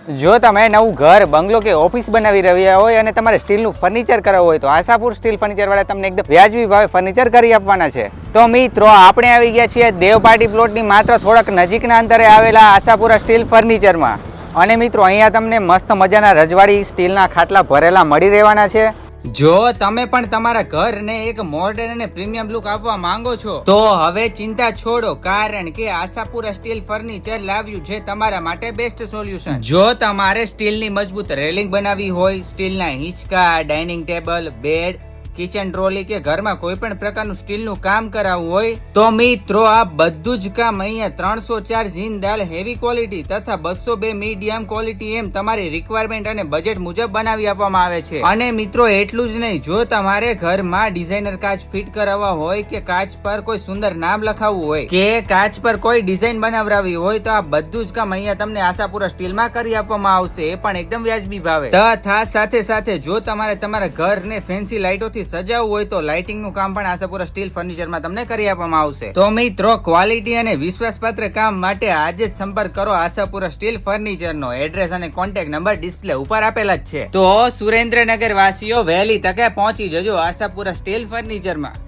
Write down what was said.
જો તમે નવું ઘર બંગલો કે ઓફિસ બનાવી રહ્યા હોય અને તમારે સ્ટીલનું ફર્નિચર કરાવવું હોય તો આશાપુર સ્ટીલ ફર્નિચર વાળા તમને એકદમ વ્યાજબી ભાવે ફર્નિચર કરી આપવાના છે. તો મિત્રો આપણે આવી ગયા છીએ દેવપાટી પ્લોટની માત્ર થોડાક નજીકના અંતરે આવેલા આશાપુરા સ્ટીલ ફર્નિચરમાં. અને મિત્રો અહીંયા તમને મસ્ત મજાના રજવાડી સ્ટીલના ખાટલા ભરેલા મળી રહેવાના છે. જો તમે પણ તમારા ઘરને એક મોડર્ન અને પ્રીમિયમ લુક આપવા માંગો છો તો હવે ચિંતા છોડો, કારણ કે આશાપુરા સ્ટીલ ફર્નિચર લાવ્યું છે તમારા માટે બેસ્ટ સોલ્યુશન. જો તમારે સ્ટીલની મજબૂત રેલિંગ બનાવવી હોય, સ્ટીલના હિંચકા, dining table, bed, kitchen trolley કે ઘરમાં કોઈ પણ પ્રકારનું સ્ટીલનું કામ કરાવવું હોય તો મિત્રો આ બધું જ કામ અહીંયા 304 જિંદાલ હેવી ક્વોલિટી તથા 202 મીડિયમ ક્વોલિટી એમ તમારી રિક્વાયરમેન્ટ અને બજેટ મુજબ બનાવી આપવામાં આવે છે. અને મિત્રો એટલું જ નહીં, જો તમારે ઘરમાં ડિઝાઇનર કાચ ફિટ કરાવવા હોય કે કાચ પર કોઈ સુંદર નામ લખાવવું હોય કે કાચ પર કોઈ ડિઝાઇન બનાવરાવી હોય તો આ બધું જ કામ અહીંયા તમને આશાપુરા સ્ટીલમાં કરી આપવામાં આવશે, એ પણ એકદમ વ્યાજબી ભાવે. તથા સાથે સાથે જો તમારે તમારા ઘરને ફેન્સી લાઇટોથી સજાવવું હોય તો લાઇટિંગ નું કામ પણ આશાપુરા સ્ટીલ ફર્નિચરમાં તમને કરી આપવામાં આવશે. તો મિત્રો ક્વોલિટી અને વિશ્વાસપાત્ર કામ માટે આજે જ સંપર્ક કરો આશાપુરા સ્ટીલ ફર્નિચર નો. એડ્રેસ અને કોન્ટેક્ટ નંબર ડિસ્પ્લે ઉપર આપેલા જ છે. તો સુરેન્દ્રનગર વાસીઓ વહેલી તકે પહોંચી જજો આશાપુરા સ્ટીલ ફર્નિચરમાં.